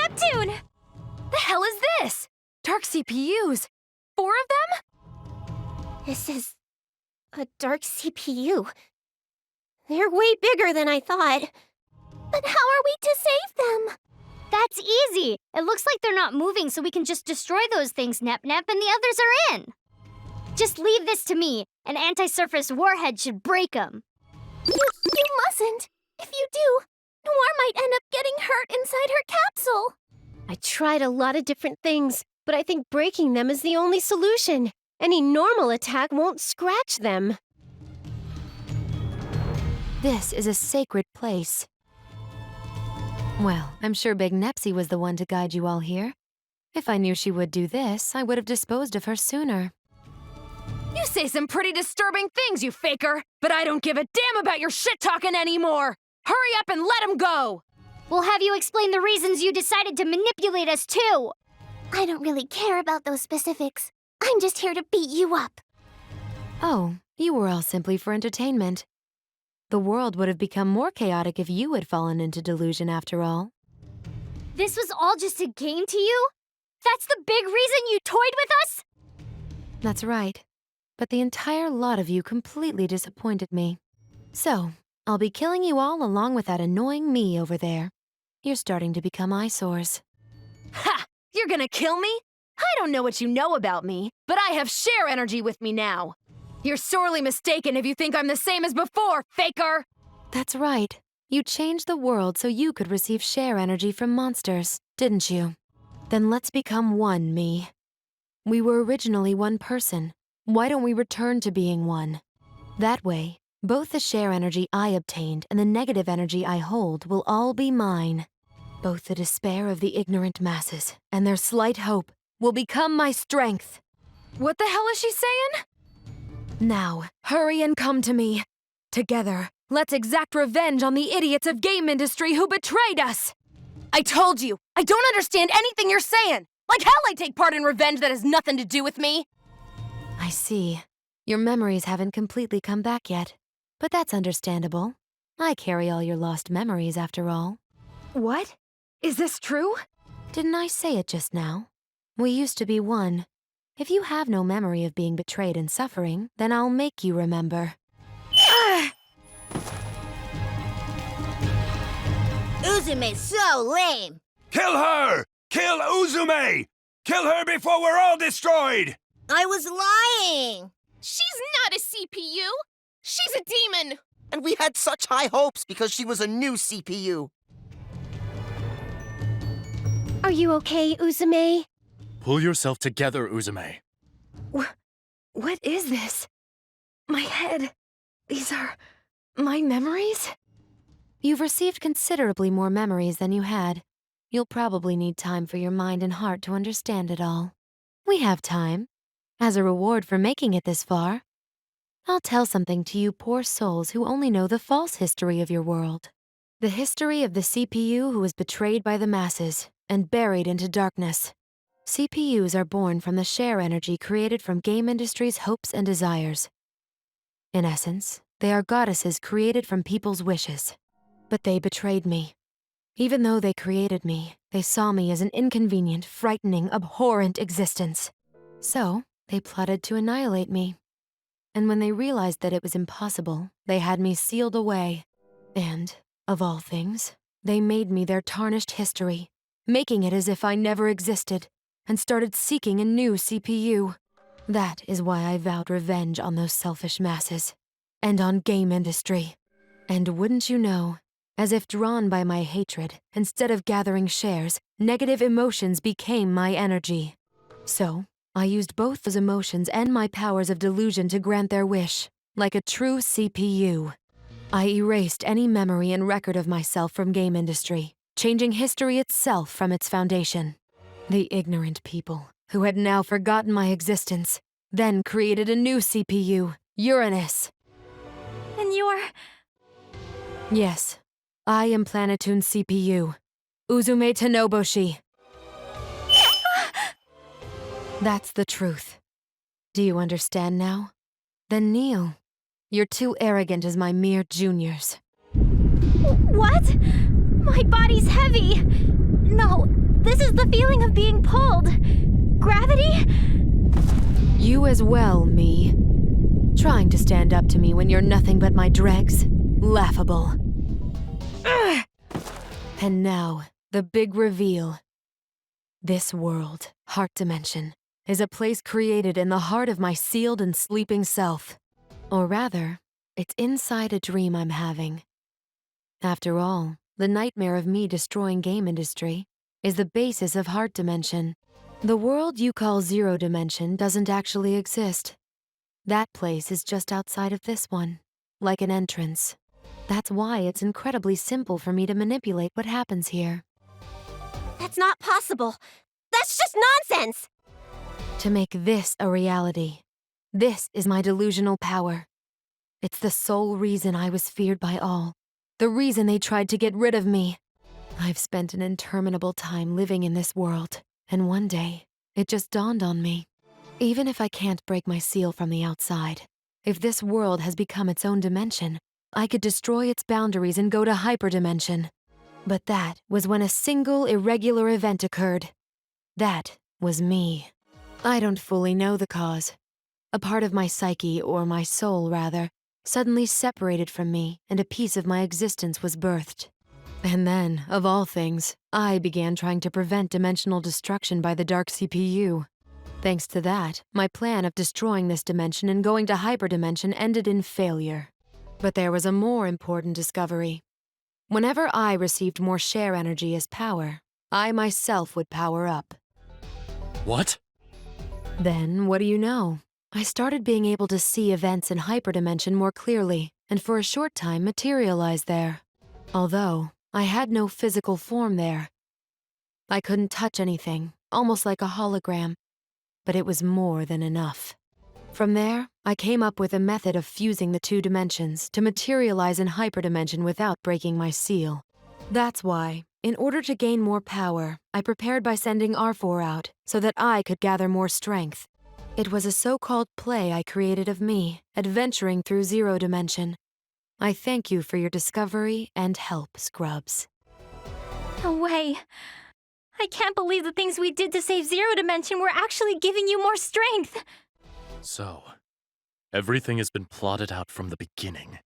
Neptune! The hell is this? Dark CPUs? 4 of them? This is a dark CPU. They're way bigger than I thought. But how are we to save them? That's easy. It looks like they're not moving, so we can just destroy those things, Nep-Nep, and the others are in. Just leave this to me. An anti-surface warhead should break them. You mustn't. If you do, Noir might end up getting hurt inside her capsule. I tried a lot of different things, but I think breaking them is the only solution. Any normal attack won't scratch them. This is a sacred place. Well, I'm sure Big Nepsy was the one to guide you all here. If I knew she would do this, I would have disposed of her sooner. You say some pretty disturbing things, you faker, but I don't give a damn about your shit-talking anymore! Hurry up and let him go! We'll have you explain the reasons you decided to manipulate us too! I don't really care about those specifics. I'm just here to beat you up. Oh, you were all simply for entertainment. The world would have become more chaotic if you had fallen into delusion after all. This was all just a game to you? That's the big reason you toyed with us? That's right. But the entire lot of you completely disappointed me. So, I'll be killing you all along with that annoying me over there. You're starting to become eyesores. Ha! You're gonna kill me? I don't know what you know about me, but I have share energy with me now. You're sorely mistaken if you think I'm the same as before, faker! That's right. You changed the world so you could receive share energy from monsters, didn't you? Then let's become one, me. We were originally one person. Why don't we return to being one? That way, both the share energy I obtained and the negative energy I hold will all be mine. Both the despair of the ignorant masses and their slight hope will become my strength. What the hell is she saying? Now, hurry and come to me. Together, let's exact revenge on the idiots of game industry who betrayed us! I told you, I don't understand anything you're saying! Like hell I take part in revenge that has nothing to do with me! I see. Your memories haven't completely come back yet. But that's understandable. I carry all your lost memories after all. What? Is this true? Didn't I say it just now? We used to be one. If you have no memory of being betrayed and suffering, then I'll make you remember. Uzume's so lame. Kill her! Kill Uzume! Kill her before we're all destroyed! I was lying. She's not a CPU! She's a demon! And we had such high hopes because she was a new CPU. Are you okay, Uzume? Pull yourself together, Uzume. What is this? My head. These are my memories? You've received considerably more memories than you had. You'll probably need time for your mind and heart to understand it all. We have time. As a reward for making it this far, I'll tell something to you poor souls who only know the false history of your world. The history of the CPU who was betrayed by the masses and buried into darkness. CPUs are born from the share energy created from game industry's hopes and desires. In essence, they are goddesses created from people's wishes. But they betrayed me. Even though they created me, they saw me as an inconvenient, frightening, abhorrent existence. So, they plotted to annihilate me. And when they realized that it was impossible, they had me sealed away. And, of all things, they made me their tarnished history, making it as if I never existed, and started seeking a new CPU. That is why I vowed revenge on those selfish masses, and on game industry. And wouldn't you know, as if drawn by my hatred, instead of gathering shares, negative emotions became my energy. So, I used both those emotions and my powers of delusion to grant their wish, like a true CPU. I erased any memory and record of myself from game industry, changing history itself from its foundation. The ignorant people, who had now forgotten my existence, then created a new CPU, Uranus. And you're... Yes, I am Planetoon's CPU, Uzume Tenoboshi. That's the truth. Do you understand now? Then kneel. You're too arrogant as my mere juniors. What? My body's heavy. No, This is the feeling of being pulled. Gravity? You as well, me. Trying to stand up to me when you're nothing but my dregs? Laughable. Ugh. And now, the big reveal. This world, Heart Dimension, is a place created in the heart of my sealed and sleeping self. Or rather, it's inside a dream I'm having. After all, the nightmare of me destroying game industry is the basis of Heart Dimension. The world you call Zero Dimension doesn't actually exist. That place is just outside of this one, like an entrance. That's why it's incredibly simple for me to manipulate what happens here. That's not possible. That's just nonsense! To make this a reality. This is my delusional power. It's the sole reason I was feared by all. The reason they tried to get rid of me. I've spent an interminable time living in this world, and one day, it just dawned on me. Even if I can't break my seal from the outside, if this world has become its own dimension, I could destroy its boundaries and go to hyperdimension. But that was when a single irregular event occurred. That was me. I don't fully know the cause. A part of my psyche, or my soul rather, suddenly separated from me, and a piece of my existence was birthed. And then, of all things, I began trying to prevent dimensional destruction by the Dark CPU. Thanks to that, my plan of destroying this dimension and going to hyperdimension ended in failure. But there was a more important discovery. Whenever I received more share energy as power, I myself would power up. What? Then, what do you know? I started being able to see events in hyperdimension more clearly, and for a short time materialize there. Although, I had no physical form there. I couldn't touch anything, almost like a hologram. But it was more than enough. From there, I came up with a method of fusing the two dimensions to materialize in hyperdimension without breaking my seal. That's why, in order to gain more power, I prepared by sending R4 out so that I could gather more strength. It was a so-called play I created of me, adventuring through Zero Dimension. I thank you for your discovery and help, Scrubs. No way. I can't believe the things we did to save Zero Dimension were actually giving you more strength. So, everything has been plotted out from the beginning.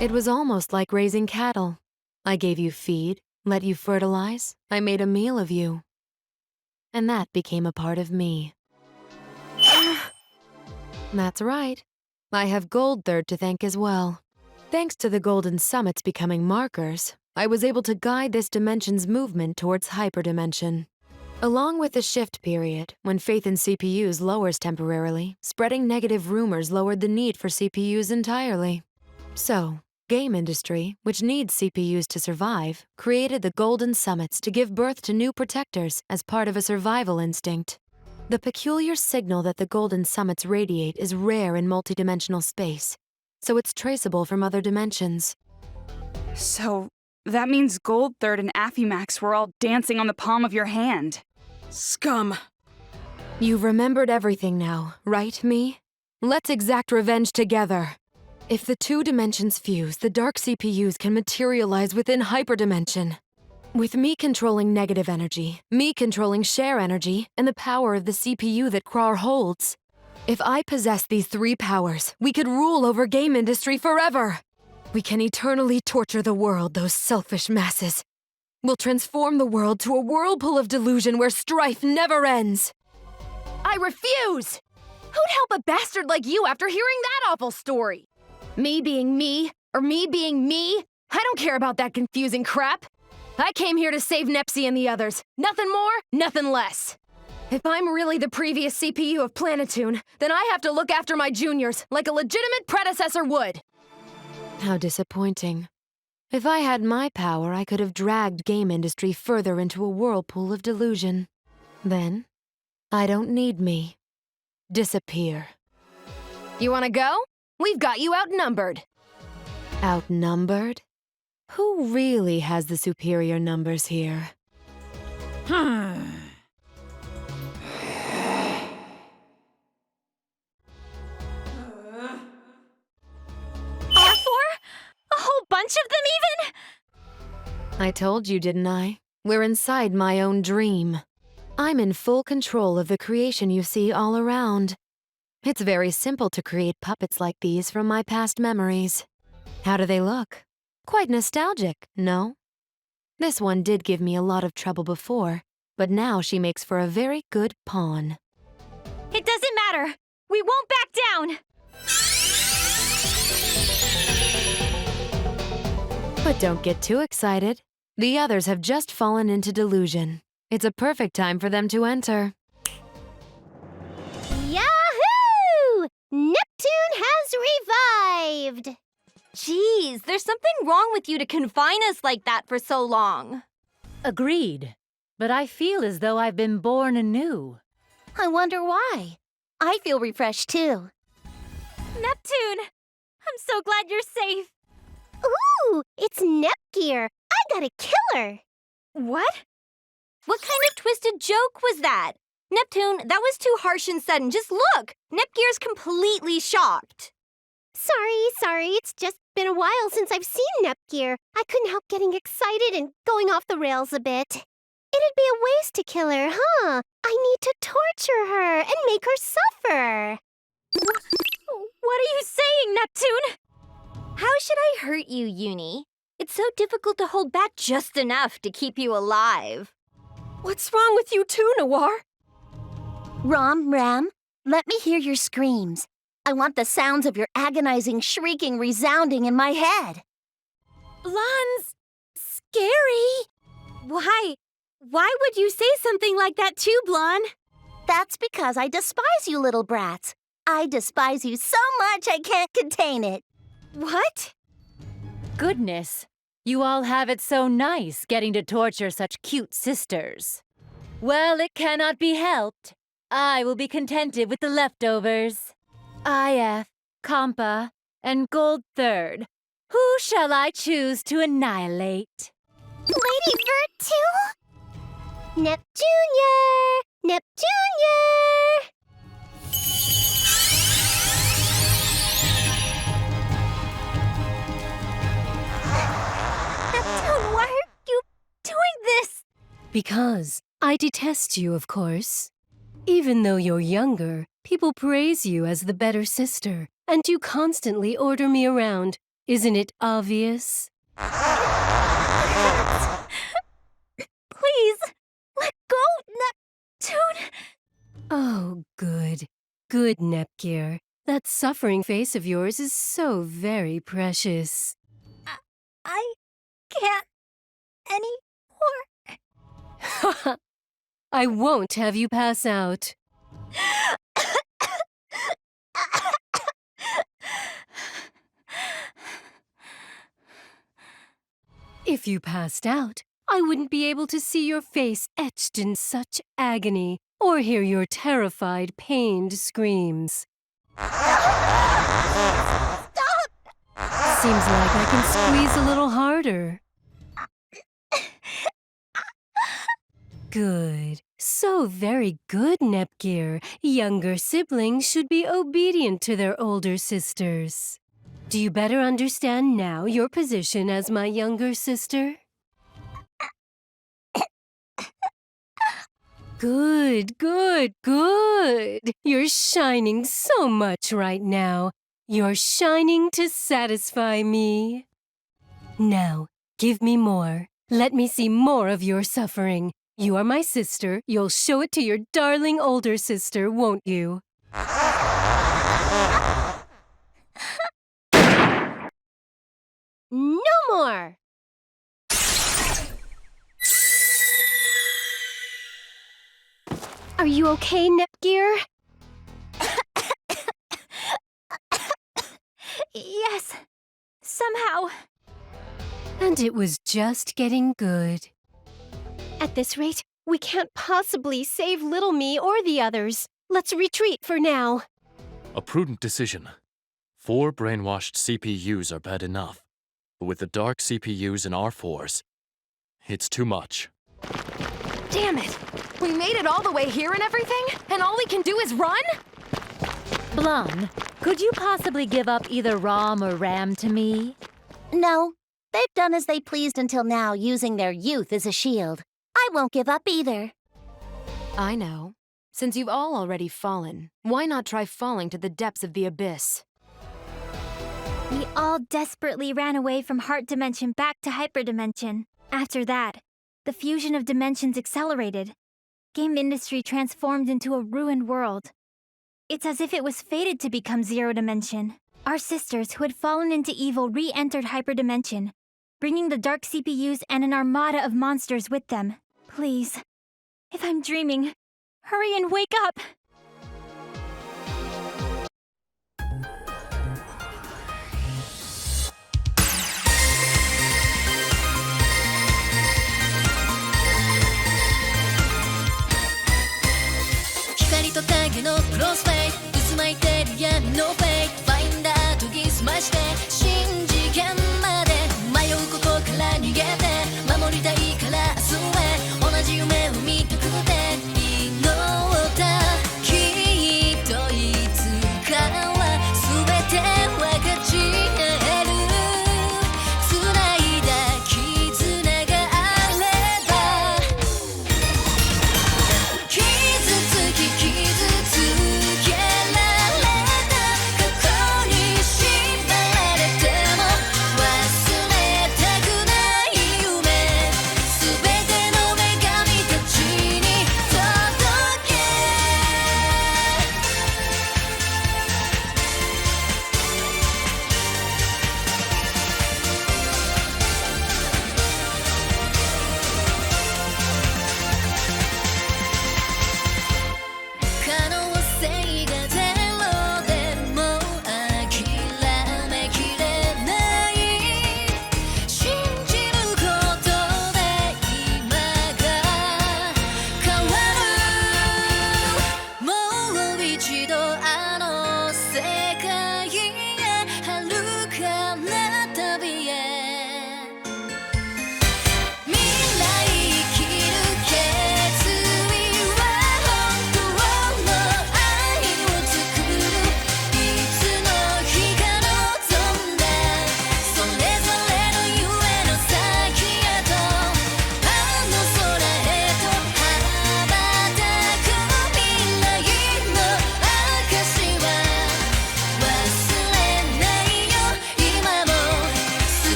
It was almost like raising cattle. I gave you feed, let you fertilize, I made a meal of you. And that became a part of me. That's right. I have Gold Third to thank as well. Thanks to the Golden Summits becoming markers, I was able to guide this dimension's movement towards hyperdimension. Along with the shift period, when faith in CPUs lowers temporarily, spreading negative rumors lowered the need for CPUs entirely. So, game industry, which needs CPUs to survive, created the Golden Summits to give birth to new protectors as part of a survival instinct. The peculiar signal that the Golden Summits radiate is rare in multidimensional space, so it's traceable from other dimensions. So, that means Gold Third and Affimax were all dancing on the palm of your hand. Scum. You've remembered everything now, right, me? Let's exact revenge together. If the two dimensions fuse, the dark CPUs can materialize within hyperdimension. With me controlling negative energy, me controlling share energy, and the power of the CPU that Krar holds. If I possess these three powers, we could rule over game industry forever. We can eternally torture the world, those selfish masses. We'll transform the world to a whirlpool of delusion where strife never ends. I refuse! Who'd help a bastard like you after hearing that awful story? Me being me, or me being me? I don't care about that confusing crap. I came here to save Nepsi and the others. Nothing more, nothing less. If I'm really the previous CPU of Planetoon, then I have to look after my juniors like a legitimate predecessor would. How disappointing. If I had my power, I could have dragged game industry further into a whirlpool of delusion. Then, I don't need me. Disappear. You wanna go? We've got you outnumbered. Outnumbered? Who really has the superior numbers here? Hmm. R4? A whole bunch of them even? I told you, didn't I? We're inside my own dream. I'm in full control of the creation you see all around. It's very simple to create puppets like these from my past memories. How do they look? Quite nostalgic, no? This one did give me a lot of trouble before, but now she makes for a very good pawn. It doesn't matter. We won't back down. But don't get too excited. The others have just fallen into delusion. It's a perfect time for them to enter. Yahoo! Neptune has revived! Geez, there's something wrong with you to confine us like that for so long. Agreed. But I feel as though I've been born anew. I wonder why. I feel refreshed too. Neptune! I'm so glad you're safe. Ooh, it's Nepgear. I got a killer. What? What kind of twisted joke was that? Neptune, that was too harsh and sudden. Just look! Nepgear's completely shocked. Sorry. It's just been a while since I've seen Nepgear. I couldn't help getting excited and going off the rails a bit. It'd be a waste to kill her, huh? I need to torture her and make her suffer. What are you saying, Neptune? How should I hurt you, Uni? It's so difficult to hold back just enough to keep you alive. What's wrong with you too, Noir? Ram, let me hear your screams. I want the sounds of your agonizing shrieking resounding in my head. Blonde's scary. Why? Why would you say something like that too, Blonde? That's because I despise you little brats. I despise you so much I can't contain it. What? Goodness, you all have it so nice getting to torture such cute sisters. Well, it cannot be helped. I will be contented with the leftovers. IF, Compa, and Gold Third. Who shall I choose to annihilate? Lady Bird too? Neptunia! Neptunia! Neptune, why are you doing this? Because I detest you, of course. Even though you're younger, people praise you as the better sister, and you constantly order me around. Isn't it obvious? Please, let go, Neptune. Oh, good. Good, Nepgear. That suffering face of yours is so very precious. I can't anymore. I won't have you pass out. If you passed out, I wouldn't be able to see your face etched in such agony, or hear your terrified, pained screams. Stop! Seems like I can squeeze a little harder. Good. So very good, Nepgear. Younger siblings should be obedient to their older sisters. Do you better understand now your position as my younger sister? Good, good, good. You're shining so much right now. You're shining to satisfy me. Now, give me more. Let me see more of your suffering. You are my sister. You'll show it to your darling older sister, won't you? No more! Are you okay, Nepgear? Yes, somehow. And it was just getting good. At this rate, we can't possibly save little me or the others. Let's retreat for now. A prudent decision. 4 brainwashed CPUs are bad enough, but with the dark CPUs in R4s, it's too much. Damn it! We made it all the way here and everything, and all we can do is run? Blonde, could you possibly give up either ROM or RAM to me? No, they've done as they pleased until now, using their youth as a shield. I won't give up either. I know. Since you've all already fallen, why not try falling to the depths of the abyss? We all desperately ran away from Heart Dimension back to Hyperdimension. After that, the fusion of dimensions accelerated. Game industry transformed into a ruined world. It's as if it was fated to become Zero Dimension. Our sisters who had fallen into evil re-entered Hyperdimension, bringing the dark CPUs and an armada of monsters with them. Please, if I'm dreaming, hurry and wake up! Close fate, 渦巻いてる闇のフェイクファインダー研ぎ澄まして